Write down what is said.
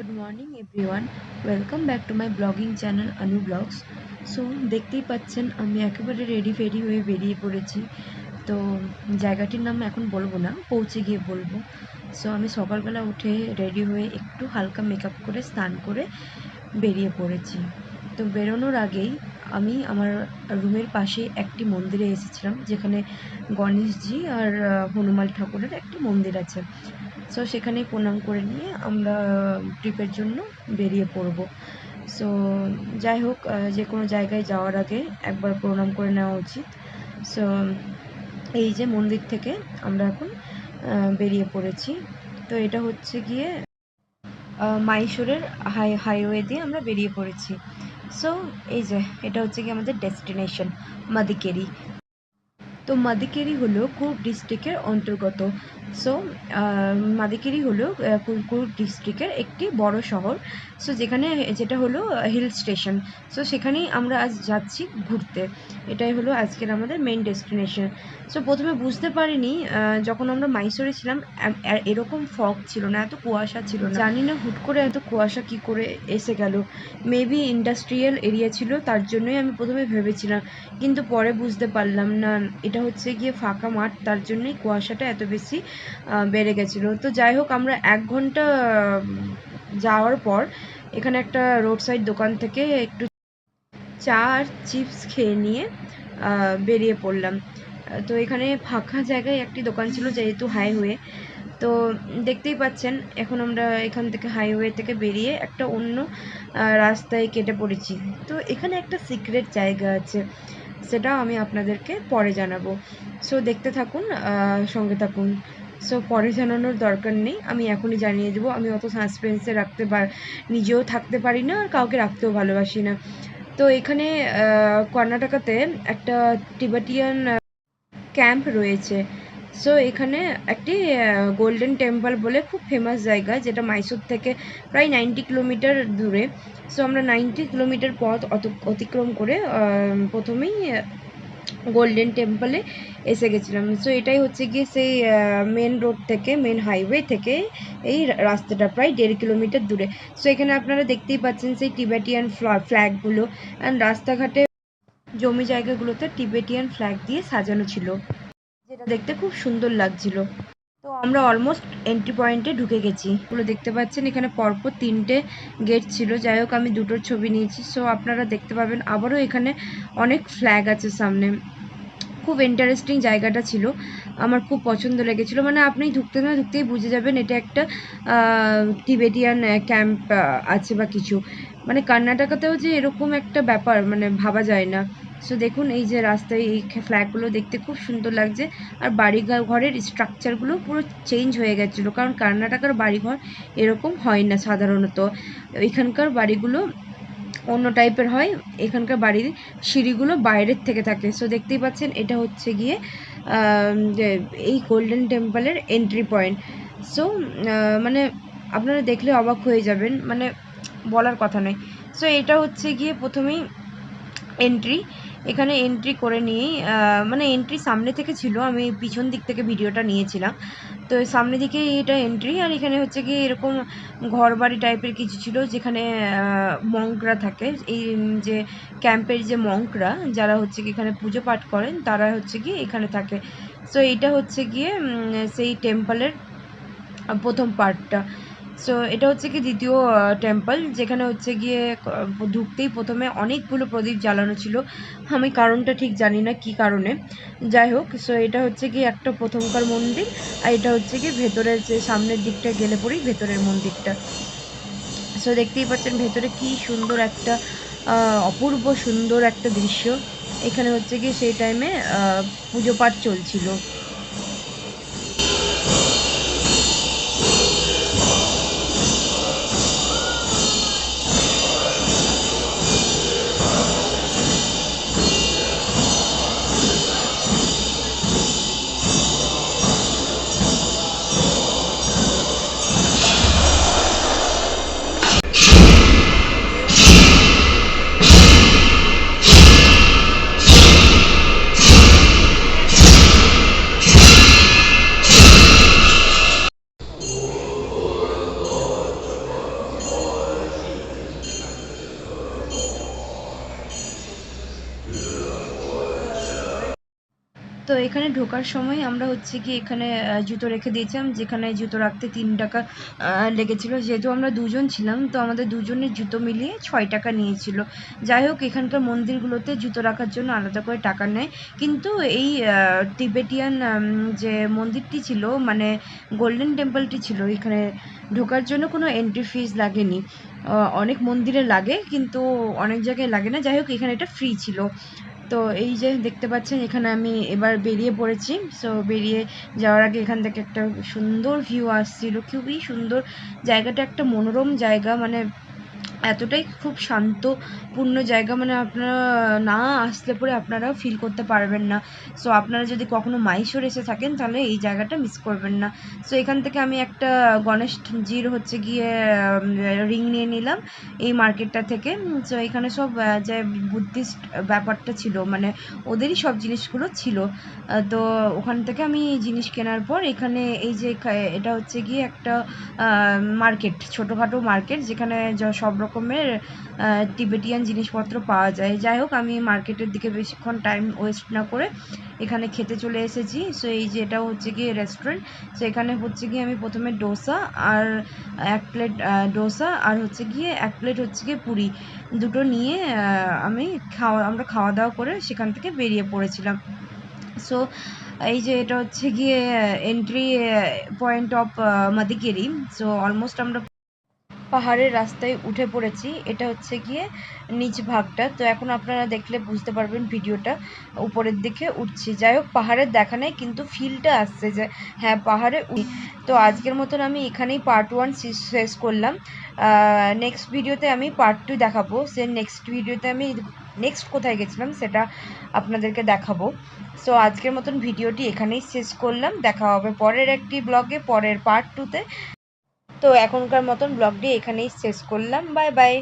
Good morning everyone, welcome back to my blogging channel Anu blogs. So দেখতেই পাচ্ছেন আমি একেবারে রেডি ফেডি হয়ে বেরিয়ে পড়েছি। তো জায়গাটির নাম এখন বলবো না, পৌঁছে গিয়ে বলবো। সো আমি সকালবেলা উঠে রেডি হয়ে একটু হালকা মেকআপ করে স্নান করে বেরিয়ে পড়েছি। তো বেরোনোর আগেই আমি আমার রুমের পাশে একটি মন্দিরে এসেছিলাম, যেখানে গণেশজি আর হনুমান ঠাকুরের একটি মন্দির আছে। সো সেখানেই প্রণাম করে নিয়ে আমরা ট্রিপের জন্য বেরিয়ে পড়ব। সো যাই হোক, যে কোনো জায়গায় যাওয়ার আগে একবার প্রণাম করে নেওয়া উচিত। সো এই যে মন্দির থেকে আমরা এখন বেরিয়ে পড়েছি। তো এটা হচ্ছে গিয়ে মাইসোরের হাইওয়ে দিয়ে আমরা বেরিয়ে পড়েছি। সো এই যে এটা হচ্ছে গিয়ে আমাদের ডেস্টিনেশন মাদিকেরি। তো মাদিকেরি হলো কুর্গ ডিস্ট্রিক্টের অন্তর্গত। সো মাদিকেরি হলো কুর্গ ডিস্ট্রিক্টের একটি বড় শহর। সো যেটা হলো হিল স্টেশন। সো সেখানেই আমরা আজ যাচ্ছি ঘুরতে। এটাই হলো আজকের আমাদের মেইন ডেস্টিনেশন। সো প্রথমে বুঝতে পারিনি, যখন আমরা মাইসোরে ছিলাম এরকম ফগ ছিল না, এত কুয়াশা ছিল না। জানি না হুট করে এত কুয়াশা কি করে এসে গেল। মেবি ইন্ডাস্ট্রিয়াল এরিয়া ছিল, তার জন্যই আমি প্রথমে ভেবেছিলাম, কিন্তু পরে বুঝতে পারলাম না এটা হচ্ছে গিয়ে ফাঁকা মাঠ, তার জন্যই কুয়াশাটা এত বেশি বেড়ে গেছিলো। তো যাই হোক, আমরা 1 ঘন্টা যাওয়ার পর এখানে একটা রোড সাইড দোকান থেকে একটু চা আর চিপস খেয়ে নিয়ে বেরিয়ে পড়লাম। তো এখানে ফাঁকা জায়গায় একটি দোকান ছিল, যেহেতু হাইওয়ে। তো দেখতেই পাচ্ছেন এখন আমরা এখান থেকে হাইওয়ে থেকে বেরিয়ে একটা অন্য রাস্তায় কেটে পড়েছি। তো এখানে একটা সিক্রেট জায়গা আছে, সেটাও আমি আপনাদেরকে পরে জানাবো। সো দেখতে থাকুন, সঙ্গে থাকুন। সো পরে জানানোর দরকার নেই, আমি এখনই জানিয়ে দেবো। আমি অত সাসপেন্সে নিজেও থাকতে পারি না আর কাউকে রাখতেও ভালোবাসি না। তো এখানে কর্ণাটকাতে একটা টিবেটিয়ান ক্যাম্প রয়েছে। সো এখানে একটি গোল্ডেন টেম্পল বলে খুব ফেমাস জায়গা, যেটা মাইসোর থেকে প্রায় 90 কিলোমিটার দূরে। সো আমরা 90 কিলোমিটার পথ অতিক্রম করে প্রথমেই গোল্ডেন টেম্পলে এসে গেছিলাম। সো এটাই হচ্ছে গিয়ে সেই মেন রোড থেকে, মেন হাইওয়ে থেকে এই রাস্তাটা প্রায় 1.5 কিলোমিটার দূরে। সো এখানে আপনারা দেখতেই পাচ্ছেন সেই টিবেটিয়ান ফ্ল্যাগগুলো, অ্যান্ড রাস্তাঘাটে জমি জায়গাগুলোতে টিবেটিয়ান ফ্ল্যাগ দিয়ে সাজানো ছিল, যেটা দেখতে খুব সুন্দর লাগছিল। তো আমরা অলমোস্ট এন্ট্রি পয়েন্টে ঢুকে গেছি। এগুলো দেখতে পাচ্ছেন এখানে পরপর 3টে গেট ছিল। যাই হোক, আমি 2টোর ছবি নিয়েছি। সো আপনারা দেখতে পাবেন আবারও এখানে অনেক ফ্ল্যাগ আছে সামনে। খুব ইন্টারেস্টিং জায়গাটা ছিল, আমার খুব পছন্দ লেগেছিলো। মানে আপনি ঢুকতেই বুঝে যাবেন এটা একটা টিবেটিয়ান ক্যাম্প আছে বা কিছু। মানে কর্ণাটকাতেও যে এরকম একটা ব্যাপার মানে ভাবা যায় না। সো দেখুন এই যে রাস্তায় এই ফ্ল্যাগগুলো দেখতে খুব সুন্দর লাগছে। আর ঘরের স্ট্রাকচারগুলো পুরো চেঞ্জ হয়ে গেছিলো, কারণ কর্ণাটকার বাড়িঘর এরকম হয় না সাধারণত। এখানকার বাড়িগুলো অন্য টাইপের হয়, এখানকার বাড়ির সিঁড়িগুলো বাইরের থেকে থাকে। সো দেখতেই পাচ্ছেন এটা হচ্ছে গিয়ে যে এই গোল্ডেন টেম্পলের এন্ট্রি পয়েন্ট। সো মানে আপনারা দেখলে অবাক হয়ে যাবেন, মানে বলার কথা নয়। সো এটা হচ্ছে গিয়ে প্রথমেই এন্ট্রি। এখানে এন্ট্রি করে নিয়েই মানে এন্ট্রি সামনে থেকে ছিল, আমি পিছন দিক থেকে ভিডিওটা নিয়েছিলাম। তো সামনে দিকে এটা এন্ট্রি, আর এখানে হচ্ছে গিয়ে এরকম ঘর বাড়ি টাইপের কিছু ছিল, যেখানে মঙ্করা থাকে। এই যে ক্যাম্পের যে মঙ্করা, যারা হচ্ছে কি এখানে পুজো পাঠ করেন, তারা হচ্ছে গিয়ে এখানে থাকে। সো এটা হচ্ছে গিয়ে সেই টেম্পলের প্রথম পার্টটা। সো এটা হচ্ছে কি দ্বিতীয় টেম্পল, যেখানে হচ্ছে গিয়ে ঢুকতেই প্রথমে অনেকগুলো প্রদীপ জ্বালানো ছিল। আমি কারণটা ঠিক জানি না কি কারণে, যাই হোক। সো এটা হচ্ছে কি একটা প্রথমকার মন্দির, আর এটা হচ্ছে কি ভেতরের যে সামনের দিকটা গেলে পরেই ভেতরের মন্দিরটা। সো দেখতেই পাচ্ছেন ভেতরে কি সুন্দর একটা অপূর্ব সুন্দর একটা দৃশ্য। এখানে হচ্ছে কি সেই টাইমে পুজো পাঠ চলছিল। তো এখানে ঢোকার সময় আমরা হচ্ছে কি এখানে জুতো রেখে দিয়েছিলাম, যেখানে জুতো রাখতে 3 টাকা লেগেছিল। যেহেতু আমরা দুজন ছিলাম তো আমাদের দুজনের জুতো মিলিয়ে 6 টাকা নিয়েছিল। যাই হোক, এখানকার মন্দিরগুলোতে জুতো রাখার জন্য আলাদা করে টাকা নেয়, কিন্তু এই তিবেটিয়ান যে মন্দিরটি ছিল, মানে গোল্ডেন টেম্পলটি ছিল, এখানে ঢোকার জন্য কোনো এন্ট্রি ফিস লাগেনি। অনেক মন্দিরে লাগে কিন্তু অনেক জায়গায় লাগে না। যাই হোক, এখানে এটা ফ্রি ছিল। তো এই যে দেখতে পাচ্ছেন, এখানে আমি এবার বেরিয়ে পড়েছি। সো বেরিয়ে যাওয়ার আগে এখান থেকে একটা সুন্দর ভিউ আসছিল, খুবই সুন্দর জায়গাটা, একটা মনোরম জায়গা, মানে এতটাই খুব শান্তপূর্ণ জায়গা, মানে আপনারা না আসলে পরে আপনারাও ফিল করতে পারবেন না। সো আপনারা যদি কখনো মাইশোর এসে থাকেন তাহলে এই জায়গাটা মিস করবেন না। সো এখান থেকে আমি একটা গণেশজির হচ্ছে গিয়ে রিং নিয়ে নিলাম এই মার্কেটটা থেকে। সো এখানে সব যে বুদ্ধিস্ট ব্যাপারটা ছিল, মানে ওদেরই সব জিনিসগুলো ছিল। তো ওখান থেকে আমি জিনিস কেনার পর এখানে এই যে এটা হচ্ছে গিয়ে একটা মার্কেট, ছোটোখাটো মার্কেট, যেখানে সব রকমের তিবেটিয়ান জিনিসপত্র পাওয়া যায়। যাই হোক, আমি মার্কেটের দিকে বেশিক্ষণ টাইম ওয়েস্ট না করে এখানে খেতে চলে এসেছি। সো এই যে এটা হচ্ছে গিয়ে রেস্টুরেন্ট। সো এখানে হচ্ছে গিয়ে আমি প্রথমে ডোসা আর 1 প্লেট ডোসা আর হচ্ছে গিয়ে 1 প্লেট হচ্ছে গিয়ে পুরি দুটো নিয়ে আমরা খাওয়া দাওয়া করে সেখান থেকে বেরিয়ে পড়েছিলাম। সো এই যে এটা হচ্ছে গিয়ে entry point of Madikeri. So almost আমরা পাহাড়ের রাস্তায় উঠে পড়েছি। এটা হচ্ছে গিয়ে নিচ ভাগটা। তো এখন আপনারা দেখলে বুঝতে পারবেন ভিডিওটা উপরের দিকে উঠছি। যাই হোক, পাহাড়ের দেখা নেই কিন্তু ফিলটা আসছে যে হ্যাঁ পাহাড়ে তো আজকের মতন আমি এখানেই পার্ট 1 শেষ করলাম। নেক্সট ভিডিওতে আমি পার্ট 2 দেখাবো। নেক্সট ভিডিওতে আমি নেক্সট কোথায় গেছিলাম সেটা আপনাদেরকে দেখাবো। সো আজকের মতন ভিডিওটি এখানেই শেষ করলাম। দেখা হবে পরের একটি ব্লগে, পরের পার্ট 2তে। তো এখনকার মতন ব্লগটি এখানেই শেষ করলাম। Bye bye.